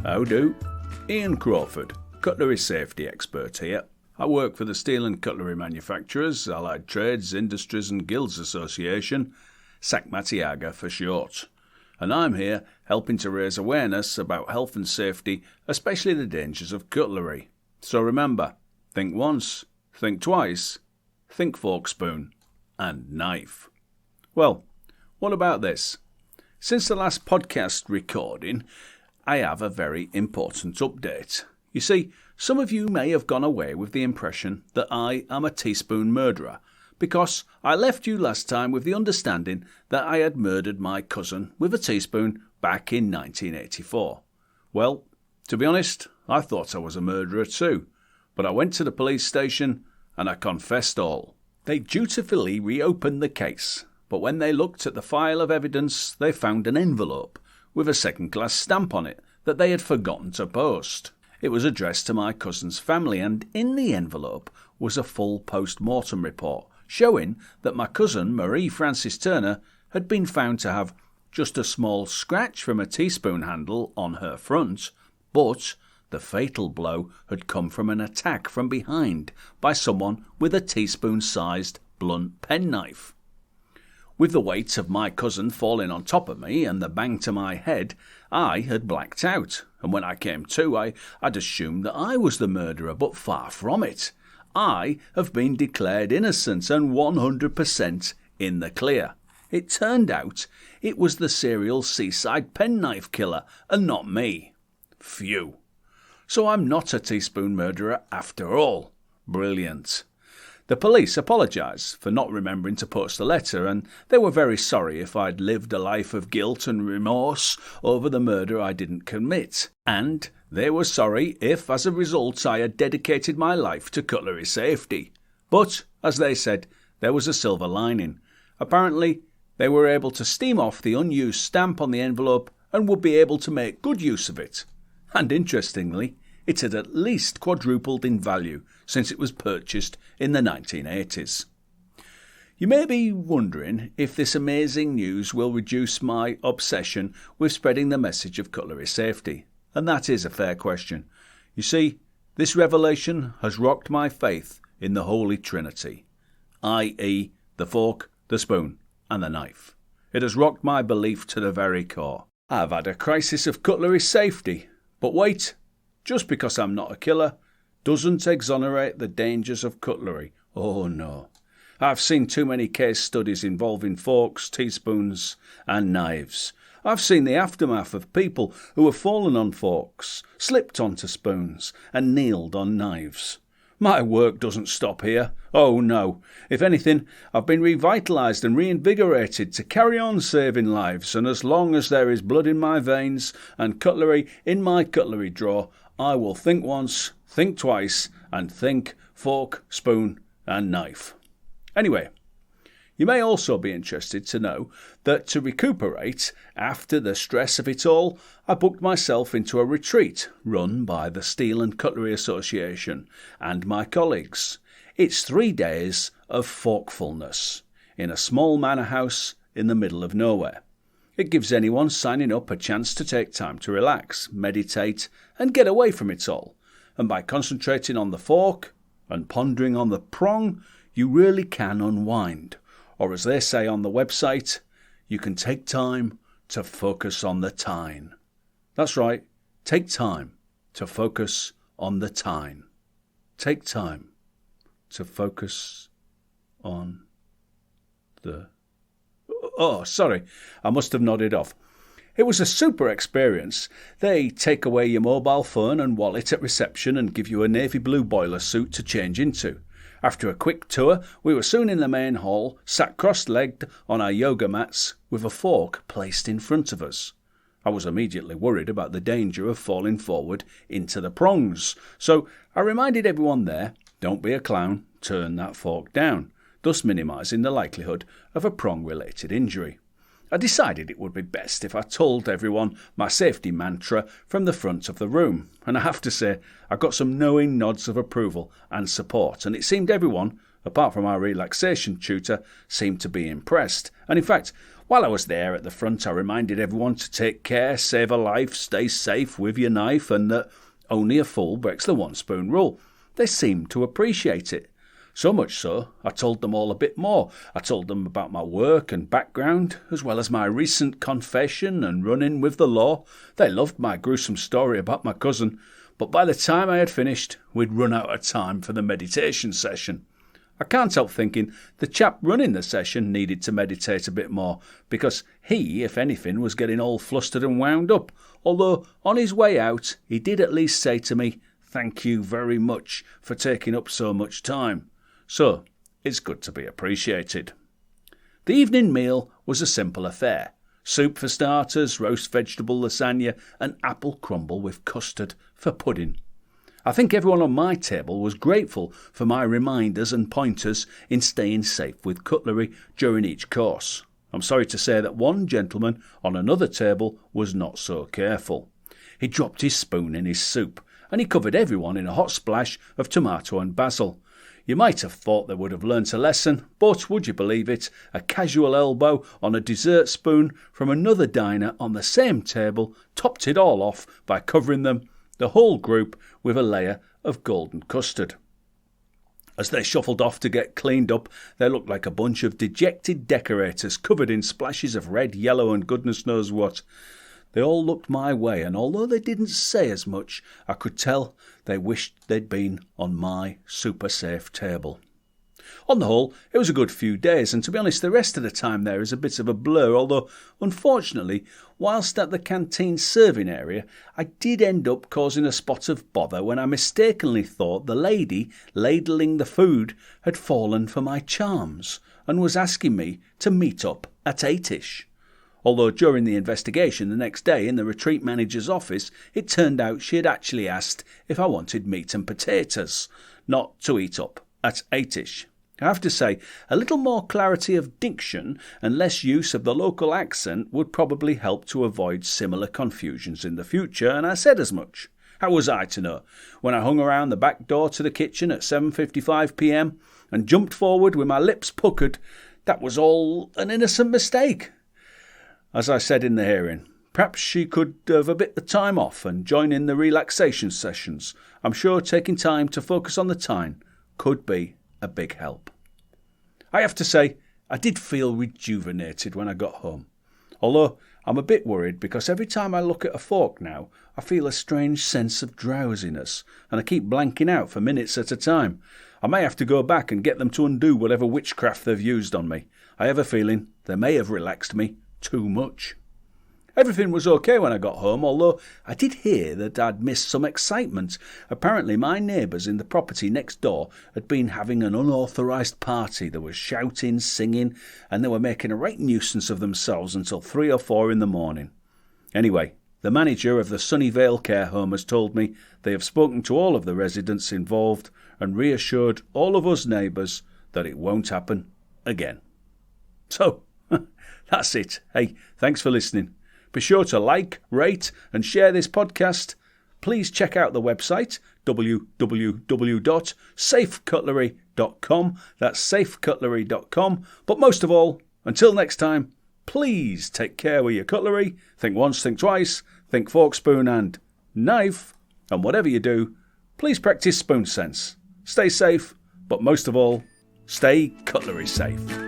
How do? Ian Crawford, cutlery safety expert here. I work for the Steel and Cutlery Manufacturers, Allied Trades, Industries and Guilds Association, SACMATIAGA for short. And I'm here helping to raise awareness about health and safety, especially the dangers of cutlery. So remember, think once, think twice, think fork, spoon and knife. Well, what about this? Since the last podcast recording, I have a very important update. You see, some of you may have gone away with the impression that I am a teaspoon murderer, because I left you last time with the understanding that I had murdered my cousin with a teaspoon back in 1984. Well, to be honest, I thought I was a murderer too, but I went to the police station and I confessed all. They dutifully reopened the case, but when they looked at the file of evidence, they found an envelope with a second-class stamp on it that they had forgotten to post. It was addressed to my cousin's family, and in the envelope was a full post-mortem report showing that my cousin, Marie Frances Turner, had been found to have just a small scratch from a teaspoon handle on her front, but the fatal blow had come from an attack from behind by someone with a teaspoon-sized blunt penknife. With the weight of my cousin falling on top of me and the bang to my head, I had blacked out, and when I came to, I'd assumed that I was the murderer, but far from it. I have been declared innocent and 100% in the clear. It turned out it was the serial seaside penknife killer and not me. Phew. So I'm not a teaspoon murderer after all. Brilliant. The police apologised for not remembering to post the letter, and they were very sorry if I'd lived a life of guilt and remorse over the murder I didn't commit. And they were sorry if, as a result, I had dedicated my life to cutlery safety. But, as they said, there was a silver lining. Apparently, they were able to steam off the unused stamp on the envelope and would be able to make good use of it. And interestingly, it had at least quadrupled in value since it was purchased in the 1980s. You may be wondering if this amazing news will reduce my obsession with spreading the message of cutlery safety, and that is a fair question. You see, this revelation has rocked my faith in the Holy Trinity, i.e. the fork, the spoon and the knife. It has rocked my belief to the very core. I've had a crisis of cutlery safety, but wait, just because I'm not a killer doesn't exonerate the dangers of cutlery. Oh no. I've seen too many case studies involving forks, teaspoons and knives. I've seen the aftermath of people who have fallen on forks, slipped onto spoons and kneeled on knives. My work doesn't stop here. Oh no. If anything, I've been revitalised and reinvigorated to carry on saving lives, and as long as there is blood in my veins and cutlery in my cutlery drawer, I will think once, think twice, and think fork, spoon and knife. Anyway, you may also be interested to know that to recuperate after the stress of it all, I booked myself into a retreat run by the Steel and Cutlery Association and my colleagues. It's 3 days of forkfulness in a small manor house in the middle of nowhere. It gives anyone signing up a chance to take time to relax, meditate and get away from it all. And by concentrating on the fork and pondering on the prong, you really can unwind. Or as they say on the website, you can take time to focus on the tine. That's right, take time to focus on the tine. Take time to focus on the... Oh, sorry, I must have nodded off. It was a super experience. They take away your mobile phone and wallet at reception and give you a navy blue boiler suit to change into. After a quick tour, we were soon in the main hall, sat cross-legged on our yoga mats with a fork placed in front of us. I was immediately worried about the danger of falling forward into the prongs, so I reminded everyone there, don't be a clown, turn that fork down, thus minimising the likelihood of a prong-related injury. I decided it would be best if I told everyone my safety mantra from the front of the room, and I have to say I got some knowing nods of approval and support, and it seemed everyone, apart from our relaxation tutor, seemed to be impressed. And in fact, while I was there at the front, I reminded everyone to take care, save a life, stay safe with your knife, and that only a fool breaks the one-spoon rule. They seemed to appreciate it. So much so, I told them all a bit more. I told them about my work and background, as well as my recent confession and run-in with the law. They loved my gruesome story about my cousin, but by the time I had finished, we'd run out of time for the meditation session. I can't help thinking the chap running the session needed to meditate a bit more, because he, if anything, was getting all flustered and wound up, although on his way out he did at least say to me, "Thank you very much for taking up so much time." So, it's good to be appreciated. The evening meal was a simple affair. Soup for starters, roast vegetable lasagna, and apple crumble with custard for pudding. I think everyone on my table was grateful for my reminders and pointers in staying safe with cutlery during each course. I'm sorry to say that one gentleman on another table was not so careful. He dropped his spoon in his soup, and he covered everyone in a hot splash of tomato and basil. You might have thought they would have learnt a lesson, but would you believe it, a casual elbow on a dessert spoon from another diner on the same table topped it all off by covering them, the whole group, with a layer of golden custard. As they shuffled off to get cleaned up, they looked like a bunch of dejected decorators covered in splashes of red, yellow and goodness knows what. They all looked my way, and although they didn't say as much, I could tell they wished they'd been on my super safe table. On the whole, it was a good few days, and to be honest, the rest of the time there is a bit of a blur, although, unfortunately, whilst at the canteen serving area, I did end up causing a spot of bother when I mistakenly thought the lady ladling the food had fallen for my charms, and was asking me to meet up at 8ish. Although during the investigation the next day in the retreat manager's office, it turned out she had actually asked if I wanted meat and potatoes, not to eat up at 8ish. I have to say, a little more clarity of diction and less use of the local accent would probably help to avoid similar confusions in the future, and I said as much. How was I to know, when I hung around the back door to the kitchen at 7:55 p.m. and jumped forward with my lips puckered, that was all an innocent mistake? As I said in the hearing, perhaps she could have a bit of time off and join in the relaxation sessions. I'm sure taking time to focus on the time could be a big help. I have to say, I did feel rejuvenated when I got home. Although I'm a bit worried because every time I look at a fork now, I feel a strange sense of drowsiness, and I keep blanking out for minutes at a time. I may have to go back and get them to undo whatever witchcraft they've used on me. I have a feeling they may have relaxed me too much. Everything was okay when I got home, although I did hear that I'd missed some excitement. Apparently my neighbours in the property next door had been having an unauthorised party. They were shouting, singing, and they were making a right nuisance of themselves until 3 or 4 in the morning. Anyway, the manager of the Sunnyvale care home has told me they have spoken to all of the residents involved and reassured all of us neighbours that it won't happen again. So, that's it. Hey, thanks for listening. Be sure to like, rate and share this podcast. Please check out the website www.safecutlery.com. That's safecutlery.com. But most of all, until next time, please take care with your cutlery. Think once, think twice, think fork, spoon and knife. And whatever you do, please practice spoon sense. Stay safe, but most of all, stay cutlery safe.